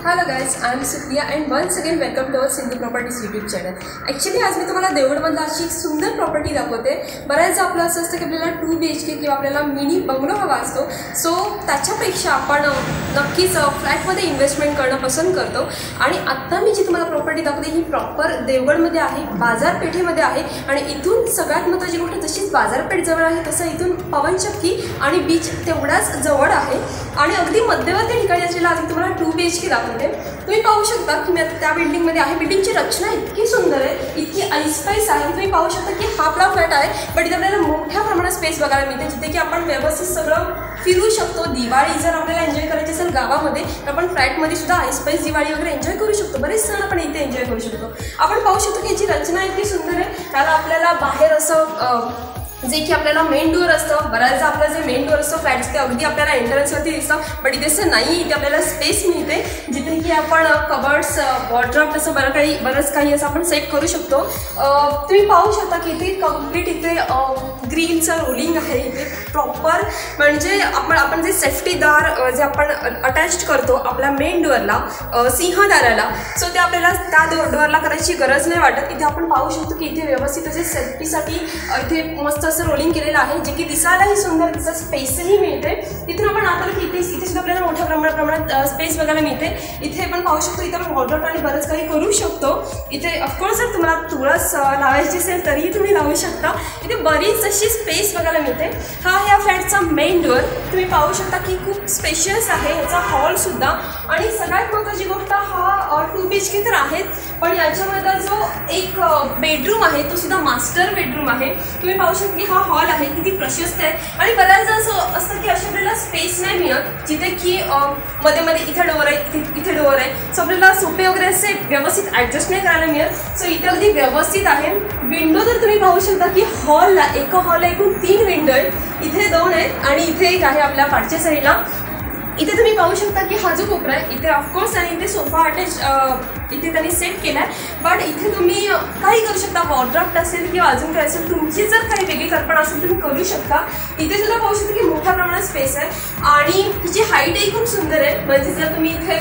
Hello guys, I am Supriya and once again welcome to our Sindhu Properties YouTube channel. Actually आज मी तुम्हाला देवगडमधला अशी सुंदर property दाखवते. बऱ्याचदा आपलं असं असतं की आपल्याला 2 BHK किंवा आपल्याला मिनी बंगलो हवा असतो. सो त्याच्यापेक्षा आपण नक्कीच फ्लॅटमध्ये इन्व्हेस्टमेंट करणं पसंत करतो. आणि आता मी जी तुम्हाला प्रॉपर्टी दाखवते ही प्रॉपर देवगडमध्ये आहे, बाजारपेठेमध्ये आहे. आणि इथून सगळ्यात महत्त्वाची गोष्ट जशीच बाजारपेठ जवळ आहे तसं इथून पवनचक्की आणि बीच तेवढाच जवळ आहे. आणि अगदी मध्यवर्ती ठिकाणी असलेला आज तुम्हाला 2 BHK दाखवते. तुम्ही पाहू शकता की मी आता त्या बिल्डिंगमध्ये आहे. बिल्डिंगची रचना इतकी सुंदर आहे, इतकी ऐसपैस आहे. तुम्ही पाहू शकता की हा आपला फ्लॅट आहे, पण इथे आपल्याला मोठ्या प्रमाणात स्पेस बघायला मिळते जिथे की आपण व्यवस्थित सगळं फिरू शकतो. दिवाळी जर आपल्याला एन्जॉय करायची असेल गावामध्ये तर आपण फ्लॅटमध्ये सुद्धा ऐसपैस दिवाळी वगैरे एन्जॉय करू शकतो. बरेच सण आपण इथे एन्जॉय करू शकतो. आपण पाहू शकतो की याची रचना इतकी सुंदर आहे. त्याला आपल्याला बाहेर असं जे की आपल्याला मेन डोअर असतं, बऱ्याचदा आपलं जे मेन डोअर असतं फ्लॅट्स ते अगदी आपल्याला एंट्रन्सवरती दिसतं, पण इथे असं नाही. इथे आपल्याला स्पेस मिळते जिथे की आपण कबर्ड्स, वॉर्डरोब तसं बरंच काही असं आपण सेट करू शकतो. तुम्ही पाहू शकता की इथे कम्प्लीट इथे ग्रीनचं रोलिंग आहे. इथे प्रॉपर म्हणजे आपण जे सेफ्टीदार जे आपण अटॅच करतो आपल्या मेन डोअरला, सिंहदाराला, सो ते आपल्याला त्या डोअरला करायची गरज नाही वाटत. इथे आपण पाहू शकतो की इथे व्यवस्थित असे सेफ्टीसाठी इथे मस्त असं रोलिंग केलेलं आहे, जे की दिसायलाही सुंदर, तिचं स्पेसही मिळते. तिथून आपण आलो की इथे सुद्धा आपल्याला मोठ्या प्रमाणात स्पेस बघायला मिळते. इथे आपण पाहू शकतो इथे आपण वॉर्डरोब आणि बरंच काही करू शकतो. इथे ऑफकोर्स जर तुम्हाला तुळस लावायची असेल तरीही तुम्ही लावू शकता. इथे बरीच अशी स्पेस बघायला मिळते. हा या फ्लॅटचा मेन डोअर तुम्ही पाहू शकता की खूप स्पेशियस आहे. याचा हॉलसुद्धा, आणि सगळ्यात महत्त्वाची गोष्ट हा 2 BHK तर आहेत, पण याच्यामध्ये जो एक बेडरूम आहे तो सुद्धा मास्टर बेडरूम आहे. तुम्ही पाहू शकता की हा हॉल आहे, किती प्रशस्त आहे. आणि बऱ्याचदा असं असतं की अशा आपल्याला स्पेस नाही मिळत जिथे की मध्ये इथे डोअर आहे, इथे डोअर आहे, सो आपल्याला सोपे वगैरे असे व्यवस्थित ॲडजस्ट नाही करायला मिळत. सो इथे अगदी व्यवस्थित आहे. विंडो तर तुम्ही पाहू शकता की हॉलला एकूण 3 विंडो आहेत. इथे 2 आहेत आणि इथे एक आहे आपल्या पाठच्या साईडला. इथे तुम्ही पाहू शकता की हा जो कोपरा आहे इथे ऑफकोर्स आणि इथे सोफा अटॅच इथे त्यांनी सेट केला आहे. बट इथे तुम्ही काही करू शकता, वॉर्डरोब असेल किंवा अजून काय असेल, तुमची जर काही वेगळी कल्पना असेल तुम्ही करू शकता. इथे सुद्धा पाहू शकता की मोठ्या प्रमाणात स्पेस आहे आणि तिची हाईटही खूप सुंदर आहे. म्हणजे जर तुम्ही इथे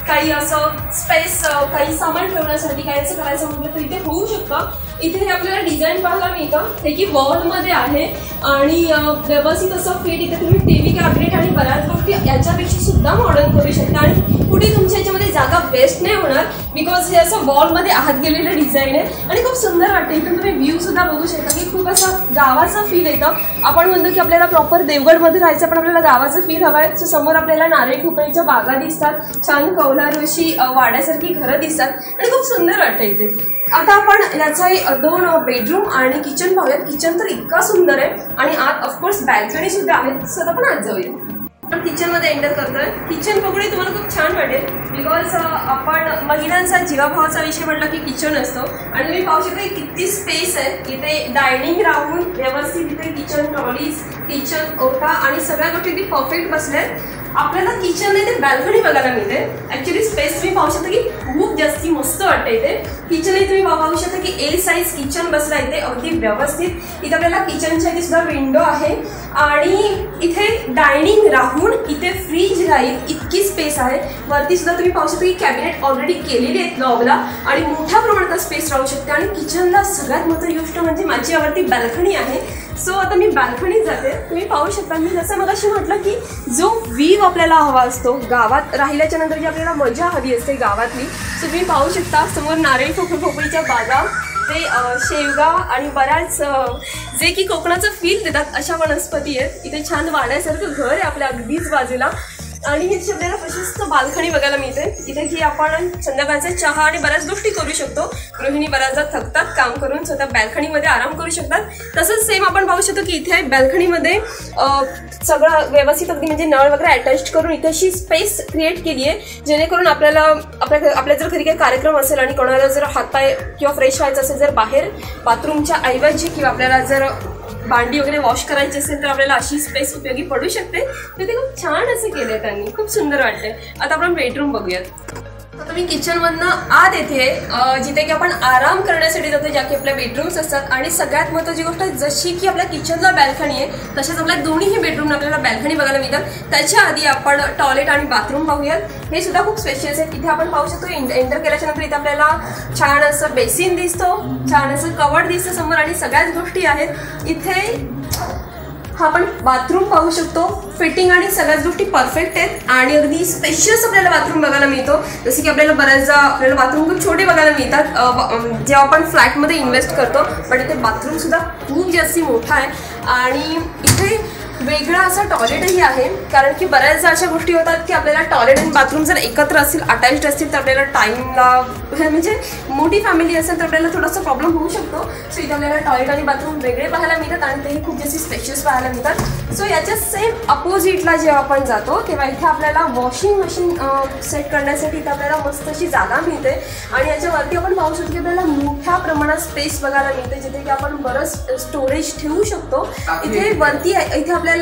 काही असं स्पेस काही सामान ठेवण्यासाठी काही असं करायचं म्हटलं तर इथे होऊ शकतं. इथे हे आपल्याला डिझाईन पाहायला मिळतं, हे की वॉलमध्ये आहे आणि व्यवस्थित असं फिट. इथे तुम्ही TV कॅबिनेट आणि बऱ्याच गोष्टी याच्यापेक्षा सुद्धा मॉडर्न करू शकता आणि कुठे तुमच्या याच्यामध्ये जागा वेस्ट नाही होणार, बिकॉज हे असं वॉलमध्ये आत गेलेलं डिझाईन आहे आणि खूप सुंदर वाटतं. इथून तुम्ही व्ह्यू सुद्धा बघू शकता की खूप असं गावाचं फील येतं. आपण म्हणतो की आपल्याला प्रॉपर देवगडमध्ये राहायचं पण आपल्याला गावाचं फील हवं आहे. सो समोर आपल्याला नारळी खोपळीच्या बागा दिसतात, छान कौलारुशी वाड्यासारखी घरं दिसतात आणि खूप सुंदर वाटतं इथे. आता आपण याचा 2 बेडरूम आणि किचन पाहूयात. किचन तर इतका सुंदर आहे आणि आत ऑफकोर्स बॅल्कनी सुद्धा आहे. सो आपण आज जाऊया. आपण किचनमध्ये एंटर करतोय. किचन बघून तुम्हाला खूप छान वाटेल, बिकॉज आपण महिलांचा जीवाभावाचा विषय म्हटला की किचन असतो. आणि तुम्ही पाहू शकता किती स्पेस आहे. इथे डायनिंग राहून व्यवस्थित इथे किचन ट्रॉलीज, किचन ओटा आणि सगळ्या गोष्टी इथे परफेक्ट बसल्या आहेत. आपल्याला किचन नाही ते बॅल्कनी बघायला मिळते. ॲक्च्युली स्पेस तुम्ही पाहू शकता की खूप जास्ती मस्त वाटतं इथे. किचनही तुम्ही पाहू शकता की L साईज किचन बसला इथे अगदी व्यवस्थित. इथे आपल्याला किचनच्या इथे सुद्धा विंडो आहे आणि इथे डायनिंग राहून इथे फ्रीज राहील इतकी स्पेस आहे. वरती सुद्धा तुम्ही पाहू शकता की कॅबिनेट ऑलरेडी केलेली आहेत लॉबला आणि मोठ्या प्रमाणात स्पेस राहू शकते. आणि किचनला सगळ्यात महत्त्वाची गोष्ट म्हणजे माझी आवडती बॅल्कनी आहे. सो आता मी बॅल्कनीत जाते. तुम्ही पाहू शकता मी जसं मगाशी म्हटलं की जो व्ह्यू आपल्याला हवा असतो गावात राहिल्याच्या नंतर जी आपल्याला मजा हवी असते गावातली, सो तुम्ही पाहू शकता समोर नारळी खोपळीच्या बागा, ते शेवगा आणि बऱ्याच जे की कोकणाचं फील देतात अशा वनस्पती आहेत. इथे छान वाड्यासारखं घर आहे आपल्या अगदीच बाजूला आणि ह्याची आपल्याला प्रशस्त बाल्कनी बघायला मिळते. इथे की आपण संध्याकाळचा चहा आणि बऱ्याच गोष्टी करू शकतो. गृहिणी बऱ्याचदा थकतात काम करून, स्वतः बॅल्कनीमध्ये आराम करू शकतात. तसंच सेम आपण पाहू शकतो की इथे बॅल्कनीमध्ये सगळं व्यवस्थित अगदी म्हणजे नळ वगैरे अटॅच करून इथे अशी स्पेस क्रिएट केली आहे, जेणेकरून आपल्याला आपल्या जर घरी काही कार्यक्रम असेल आणि कोणाला जर हातपाय किंवा फ्रेश व्हायचं असेल, जर बाहेर बाथरूमच्या ऐवजी किंवा आपल्याला जर भांडी वगैरे वॉश करायची असेल तर आपल्याला अशी स्पेस उपयोगी पडू शकते. तर ते खूप छान असं केलं आहे त्यांनी, खूप सुंदर वाटते. आता आपण बेडरूम बघूयात. आता मी किचनमधनं आत येते, जिथे की आपण आराम करण्यासाठी जातो, ज्या की आपल्या बेडरूम्स असतात. आणि सगळ्यात महत्त्वाची गोष्ट जशी की आपल्या किचनला बॅल्कनी आहे, तसेच आपल्या दोन्हीही बेडरूमला आपल्याला बॅल्कनी बघायला मिळतात. त्याच्या आधी आपण टॉयलेट आणि बाथरूम पाहूयात. हे सुद्धा खूप स्पेशियस आहे. इथे आपण पाहू शकतो एंटर केल्याच्या नंतर इथे आपल्याला छान असं बेसिन दिसतो, छान असं कवर्ड दिसतं समोर आणि सगळ्याच गोष्टी आहेत. इथे हा आपण बाथरूम पाहू शकतो. फिटिंग आणि सगळ्याच गोष्टी परफेक्ट आहेत आणि अगदी स्पेशियस आपल्याला बाथरूम बघायला मिळतो. जसे की आपल्याला बऱ्याचदा आपल्याला बाथरूम खूप छोटे बघायला मिळतात जेव्हा आपण फ्लॅटमध्ये इन्व्हेस्ट करतो, पण इथे बाथरूम सुद्धा खूप जास्ती मोठा आहे. आणि इथे वेगळा असा टॉयलेटही आहे, कारण की बऱ्याचदा अशा गोष्टी होतात की आपल्याला टॉयलेट आणि बाथरूम जर एकत्र असतील, अटॅच्ड असतील, तर आपल्याला टाईमला म्हणजे मोठी फॅमिली असेल तर आपल्याला थोडासा प्रॉब्लेम होऊ शकतो. सो इथे आपल्याला टॉयलेट आणि बाथरूम वेगळे पाहायला मिळतात आणि तेही खूप जास्ती स्पेशियस पाहायला मिळतात. सो याच्या सेम अपोजिटला जेव्हा आपण जातो तेव्हा इथे आपल्याला वॉशिंग मशीन सेट करण्यासाठी इथे आपल्याला मस्त अशी जागा मिळते. आणि याच्यावरती आपण पाहू शकतो की आपल्याला मोठ्या प्रमाणात स्पेस बघायला मिळते, जिथे की आपण बरंच स्टोरेज ठेवू शकतो. इथे वरती इथे आपल्याला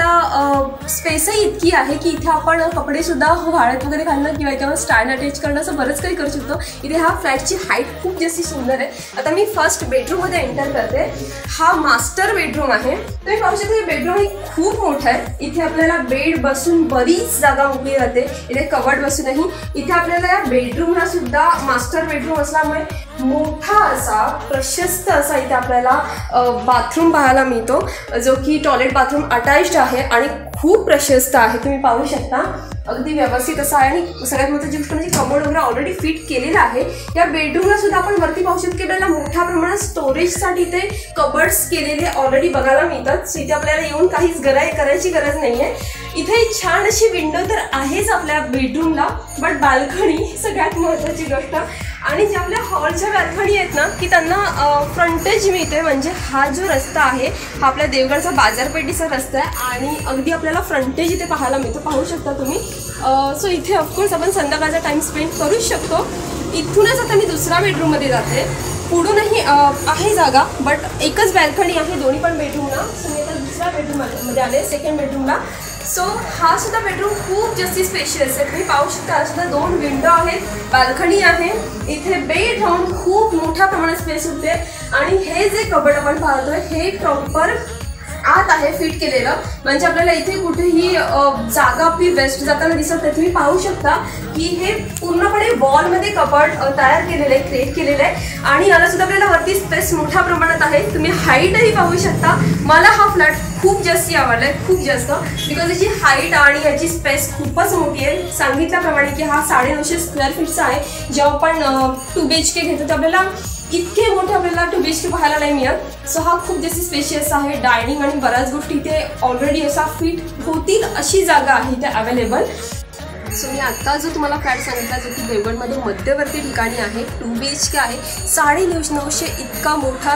स्पेसही इतकी आहे की इथे आपण कपडे सुद्धा वाळत वगैरे घालणं किंवा याच्यावर स्टँड अटॅच करणं असं बरंच काही करू शकतो. इथे हा फ्लॅटची हाईट खूप जास्ती सुंदर आहे. आता मी फर्स्ट बेडरूममध्ये एंटर करते. हा मास्टर बेडरूम आहे. तुम्ही पाहू शकता हे बेडरूम खूप मोठं आहे. इथे आपल्याला बेड बसून बरीच जागा मोकळी राहते. इथे कवर्ड बसूनही इथे आपल्याला या बेडरूमला सुद्धा मास्टर बेडरूम असल्यामुळे मोठा असा प्रशस्त असा इथे आपल्याला बाथरूम पाहायला मिळतो, जो की टॉयलेट बाथरूम अटॅच्ड आहे आणि खूप प्रशस्त आहे. तुम्ही पाहू शकता अगदी व्यवस्थित असा आहे. आणि सगळ्यात महत्त्वाची गोष्ट म्हणजे कमोड वगैरे ऑलरेडी फिट केलेला आहे. या बेडरूमला सुद्धा आपण वरती पाहू शकतो की आपल्याला मोठ्या प्रमाणात स्टोरेजसाठी इथे कबर्ड्स केलेले ऑलरेडी बघायला मिळतात. इथे आपल्याला येऊन काहीच करायची गरज नाही आहे. इथे छान अशी विंडो तर आहेच आपल्या बेडरूमला, बट बाल्कनी सगळ्यात महत्त्वाची गोष्ट. आणि जे आपल्या हॉलच्या बाल्कनी आहेत ना की त्यांना फ्रंटेज मिळते. म्हणजे हा जो रस्ता आहे हा आपल्या देवगडचा बाजारपेठेचा रस्ता आहे आणि अगदी आपल्याला फ्रंटेज इथे पाहायला मिळतो, पाहू शकता तुम्ही. सो इथे ऑफकोर्स आपण संध्याकाळचा टाईम स्पेंड करूच शकतो. इथूनच आता मी दुसऱ्या बेडरूममध्ये जाते. पुढूनही आहे जागा, बट एकच बाल्कनी आहे दोन्ही पण बेडरूमला. सो मी आता दुसऱ्या बेडरूममध्ये आले, सेकंड बेडरूमला. सो हा सुद्धा बेडरूम खूप जास्ती स्पेशियस आहे. तुम्ही पाहू शकता हा सुद्धा 2 विंडो आहेत, बाल्कनी आहे. इथे बेड राहून खूप मोठ्या प्रमाणात स्पेस होते. आणि हे जे कबड आपण पाहतोय हे प्रॉपर आत आहे फिट केलेलं, म्हणजे आपल्याला इथे कुठेही जागा आपली वेस्ट जाताना दिसत नाही. तुम्ही पाहू शकता की हे पूर्णपणे वॉलमध्ये कपाट तयार केलेलं आहे, क्रिएट केलेलं आहे. आणि याला सुद्धा आपल्याला वरती स्पेस मोठ्या प्रमाणात आहे. तुम्ही हाईटही पाहू शकता. मला हा फ्लॅट खूप जास्ती आवडला आहे, खूप जास्त, बिकॉज याची हाईट आणि याची स्पेस खूपच मोठी आहे. सांगितल्याप्रमाणे की हा 950 स्क्वेअर फीटचा आहे. जेव्हा आपण 2 BHK घेतो तर आपल्याला इतके मोठे आपल्याला 2 BHK पाहायला नाही मिळत. सो हा खूप जास्ती स्पेशियस आहे. डायनिंग आणि बऱ्याच गोष्टी इथे ऑलरेडी असा फिट होतील अशी जागा आहे इथे अवेलेबल. सो मी आत्ता जो तुम्हाला फ्लॅट सांगितला जो की देवगडमध्ये मध्यवर्ती ठिकाणी आहे, 2 BHK आहे, 950 इतका मोठा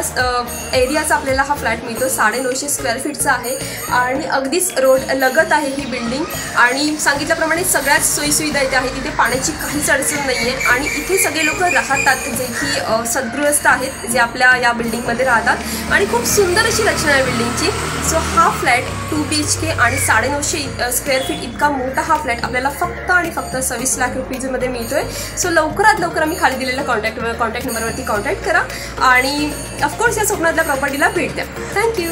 एरियाचा आपल्याला हा फ्लॅट मिळतो. 950 स्क्वेअर फीटचा आहे आणि अगदीच रोड लगत आहे ही बिल्डिंग. आणि सांगितल्याप्रमाणे सगळ्याच सोयीसुविधा इथे आहेत. इथे पाण्याची काहीच अडचण नाही आहे आणि इथे सगळे लोक राहतात जे की सद्गृहस्थ आहेत, जे आपल्या या बिल्डिंगमध्ये राहतात आणि खूप सुंदर अशी रचना आहे बिल्डिंगची. सो हा फ्लॅट 2 BHK आणि 950 स्क्वेअर फीट इतका मोठा हा फ्लॅट आपल्याला फक्त आणि फक्त 26 लाख रुपीजमध्ये मिळतोय. सो लवकरात लवकर आम्ही खाली दिलेल्या कॉन्टॅक्ट नंबरवरती कॉन्टॅक्ट करा आणि ऑफकोर्स या स्वप्नातल्या प्रॉपर्टीला भेट द्या. थँक्यू.